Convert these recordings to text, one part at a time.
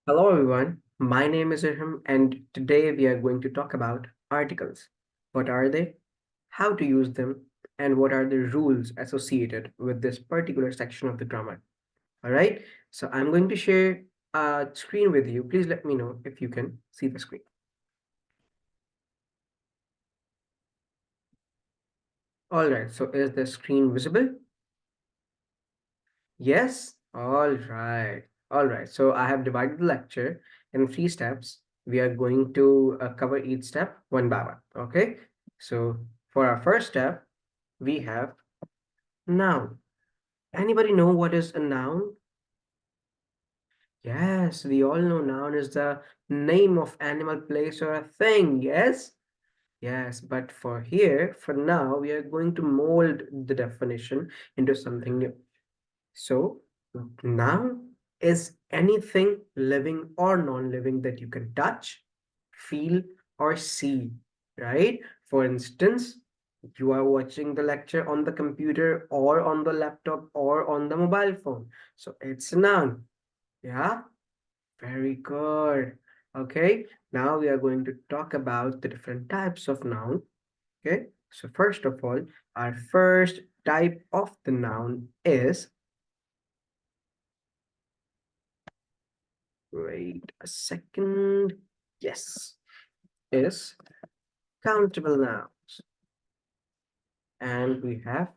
Hello everyone, my name is Irham and today we are going to talk about articles. What are they, how to use them, and what are the rules associated with this particular section of the grammar. Alright, so I'm going to share a screen with you. Please let me know if you can see the screen. Alright, so is the screen visible? Yes? Alright, so I have divided the lecture in three steps. We are going to cover each step one by one. Okay, so for our first step, we have noun. Anybody know what is a noun? Yes, we all know noun is the name of animal, place, or a thing. Yes? Yes, but for now, we are going to mold the definition into something new. So, noun is anything living or non-living that you can touch, feel, or see, right? For instance, you are watching the lecture on the computer or on the laptop or on the mobile phone. So it's a noun. Yeah, very good. Okay, now we are going to talk about the different types of noun. Okay, so first of all, our first type of the noun is, wait a second, yes, is countable nouns. And we have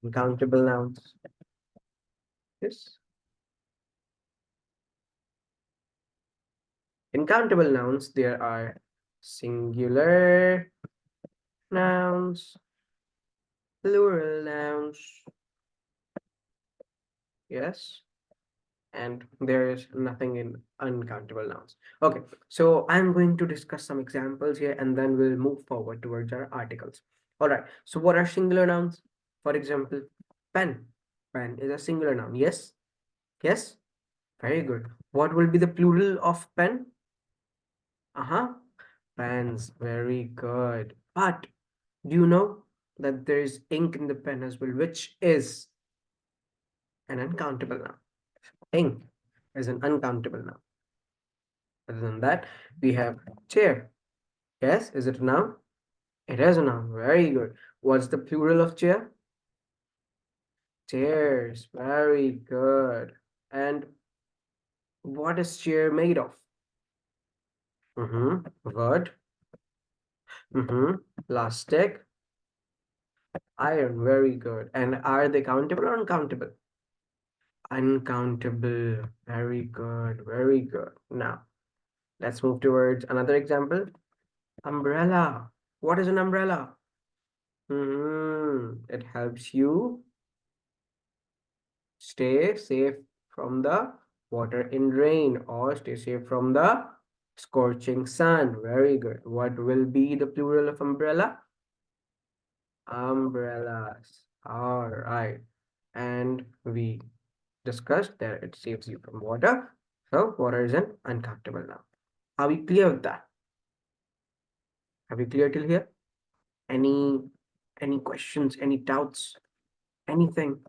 uncountable nouns. Yes. In countable nouns, there are singular nouns, plural nouns, yes, and there is nothing in uncountable nouns. Okay, so I'm going to discuss some examples here and then we'll move forward towards our articles. All right, so what are singular nouns? For example, pen. Pen is a singular noun. Yes, yes, very good. What will be the plural of pen? Uh-huh. Pens, very good. But do you know that there is ink in the pen as well, which is an uncountable noun? Ink is an uncountable noun. Other than that, we have chair. Yes, is it a noun? It is a noun. Very good. What's the plural of chair? Chairs. Very good. And what is chair made of? Mm-hmm. Wood. Mm-hmm. Plastic. Iron. Very good. And are they countable or uncountable? Uncountable. Very good. Very good. Now, let's move towards another example. Umbrella. What is an umbrella? It helps you stay safe from the water in rain or stay safe from the scorching sun. Very good. What will be the plural of umbrella? Umbrellas. All right. And we discussed that it saves you from water. So water is an uncountable now. Are we clear with that? Are we clear till here? Any any questions, any doubts, anything?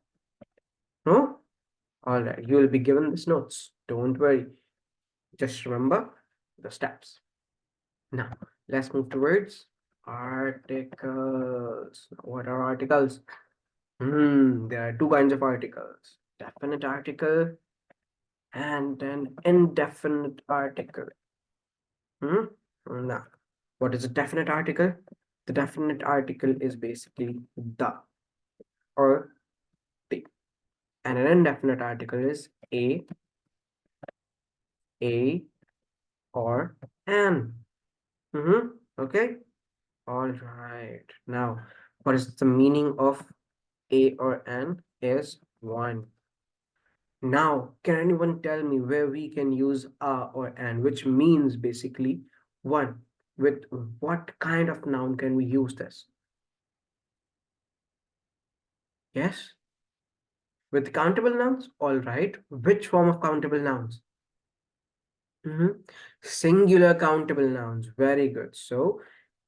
No? All right. You will be given these notes. Don't worry. Just remember the steps. Now, let's move towards articles. What are articles? There are two kinds of articles. Definite article and an indefinite article. Hmm? Now, what is a definite article? The definite article is basically the or the. And an indefinite article is a, or an. Okay. All right. Now, what is the meaning of a or an is one. Now, can anyone tell me where we can use a or an, which means basically one? With what kind of noun can we use this? Yes? With countable nouns? All right. Which form of countable nouns? Singular countable nouns. Very good. So,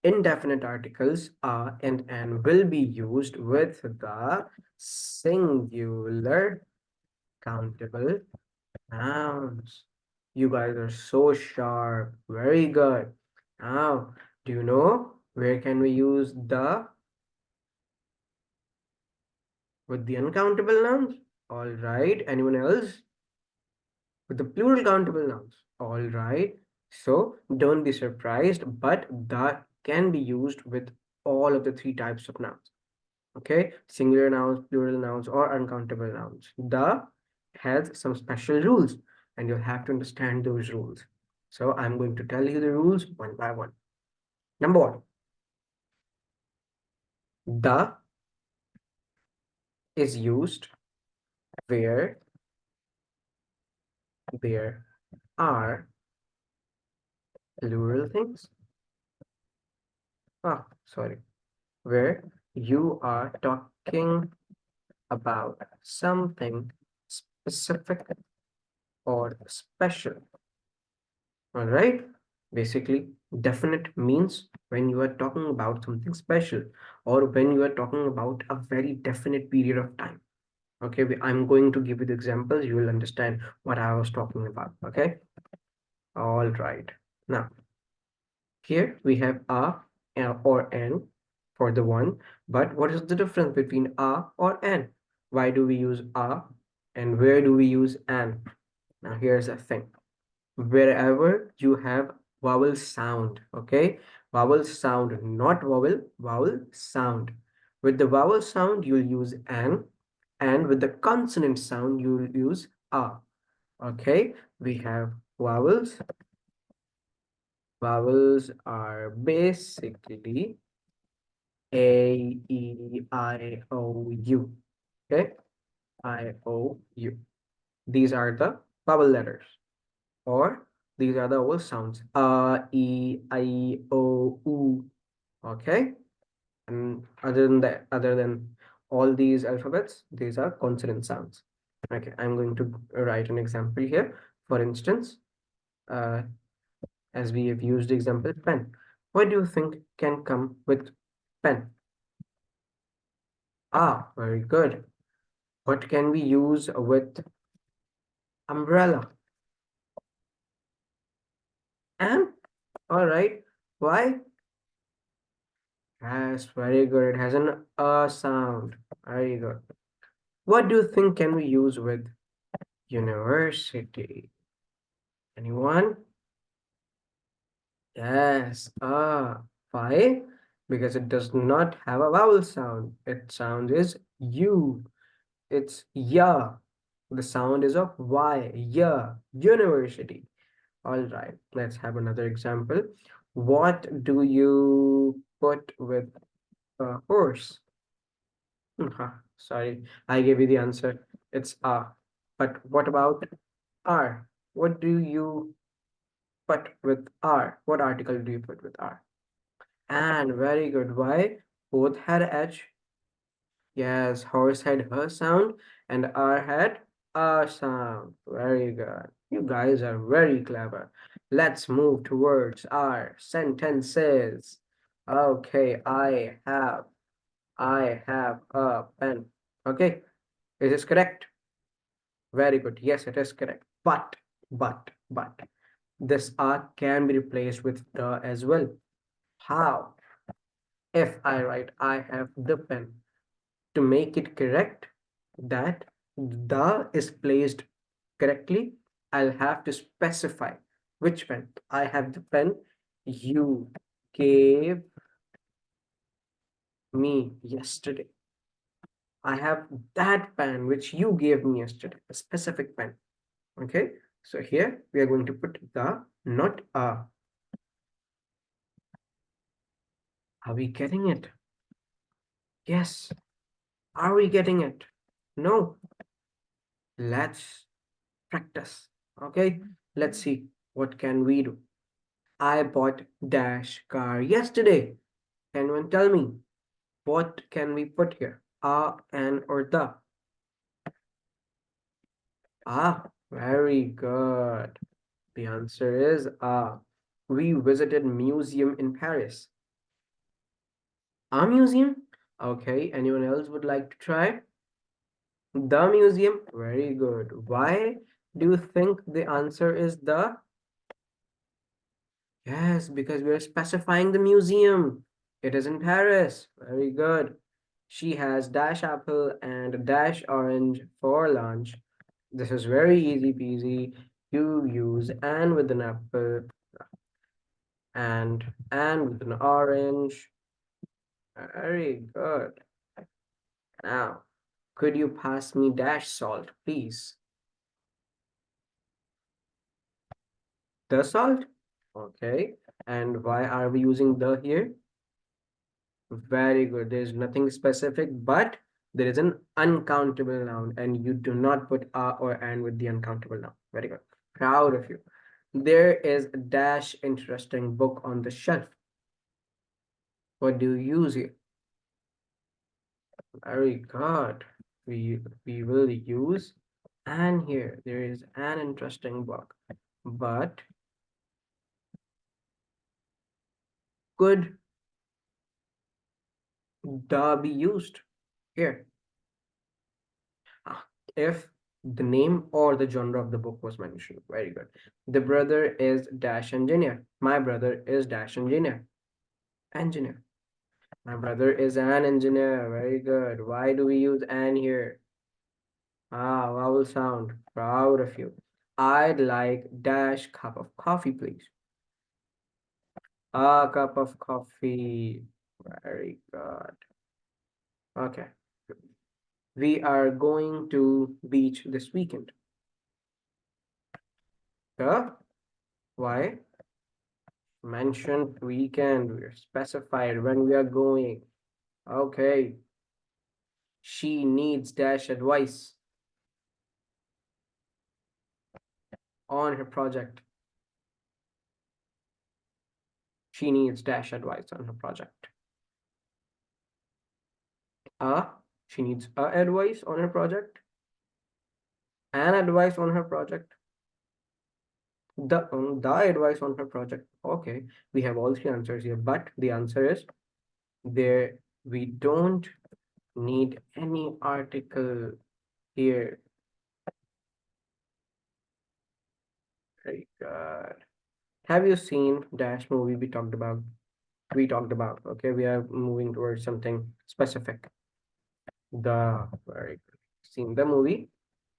indefinite articles are and will be used with the singular countable nouns. You guys are so sharp. Very good. Now, do you know where can we use the with the uncountable nouns? All right. Anyone else? With the plural countable nouns. All right. So don't be surprised, but the can be used with all of the three types of nouns. Okay, singular nouns, plural nouns, or uncountable nouns. The has some special rules, and you'll have to understand those rules. So I'm going to tell you the rules one by one. Number one, the is used where there are plural things. Sorry, where you are talking about something specific or special. All right. Basically, definite means when you are talking about something special or when you are talking about a very definite period of time. Okay, I'm going to give you the examples. You will understand what I was talking about. Okay. All right. Now, here we have a or an for the one, but what is the difference between a or an? Why do we use a and where do we use an? Now, here's the thing. Wherever you have vowel sound, okay, vowel sound, not vowel, vowel sound. With the vowel sound you'll use an, and with the consonant sound you'll use a. Okay, we have vowels. Vowels are basically a, e, I, o, u. Okay, I, o, u. These are the vowel letters, or these are the vowel sounds. A, E, I, O, U. Okay. And other than all these alphabets, these are consonant sounds. Okay, I'm going to write an example here. For instance, uh, as we have used example pen. What do you think can come with pen? Ah, very good. What can we use with umbrella? And all right, why? Yes, very good. It has an sound. Very good. What do you think can we use with university? Anyone? Yes. Why? Because it does not have a vowel sound. Its sound is U. It's ya. The sound is of Y. Ya. University. All right. Let's have another example. What do you put with a horse? Sorry, I gave you the answer. It's A. But what about R? What do you put with R? What article do you put with R? And very good. Why? Both had H. Yes, horse had her sound and R had a sound. Very good. You guys are very clever. Let's move towards our sentences. Okay, I have a pen. Okay, is this correct? Very good. Yes, it is correct. But, this R can be replaced with the as well. How? If I write I have the pen, to make it correct, that the is placed correctly, I'll have to specify which pen. I have the pen you gave me yesterday. I have that pen which you gave me yesterday, a specific pen. Okay, so here we are going to put the, not a. Are we getting it? Yes. Are we getting it? No. Let's practice. Okay, let's see what can we do. I bought dash car yesterday. Can anyone tell me what can we put here? A, an, or the? Very good. The answer is we visited museum in Paris. A museum? Okay, anyone else would like to try? The museum? Very good. Why? Do you think the answer is the yes, because we're specifying the museum. It is in Paris. Very good. She has dash apple and dash orange for lunch. This is very easy peasy. You use and with an apple and with an orange. Very good. Now, could you pass me dash salt, please? The salt? Okay. And why are we using the here? Very good. There's nothing specific, but there is an uncountable noun, and you do not put a or and with the uncountable noun. Very good. Proud of you. There is a dash interesting book on the shelf. What do you use here? Very good. We will use and here. There is an interesting book, but could the be used here? If the name or the genre of the book was mentioned. Very good. The brother is dash engineer. My brother is dash engineer. Engineer. My brother is an engineer. Very good. Why do we use an here? Ah, vowel sound. Proud of you. I'd like dash cup of coffee, please. A cup of coffee. Very good. Okay. We are going to beach this weekend. Yeah? Why? Mentioned weekend. We're specified when we are going. Okay. She needs dash advice on her project. She needs dash advice on her project. Uh, she needs advice on her project. An advice on her project. The advice on her project. Okay, we have all three answers here, but the answer is there. We don't need any article here. Very good. Have you seen Dash movie we talked about? We talked about. Okay, we are moving towards something specific. The very good. Seen the movie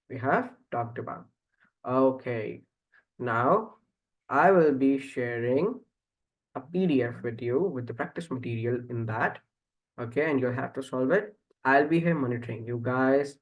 we have talked about. Okay, now I will be sharing a PDF with you with the practice material in that. Okay, and you'll have to solve it. I'll be here monitoring you guys.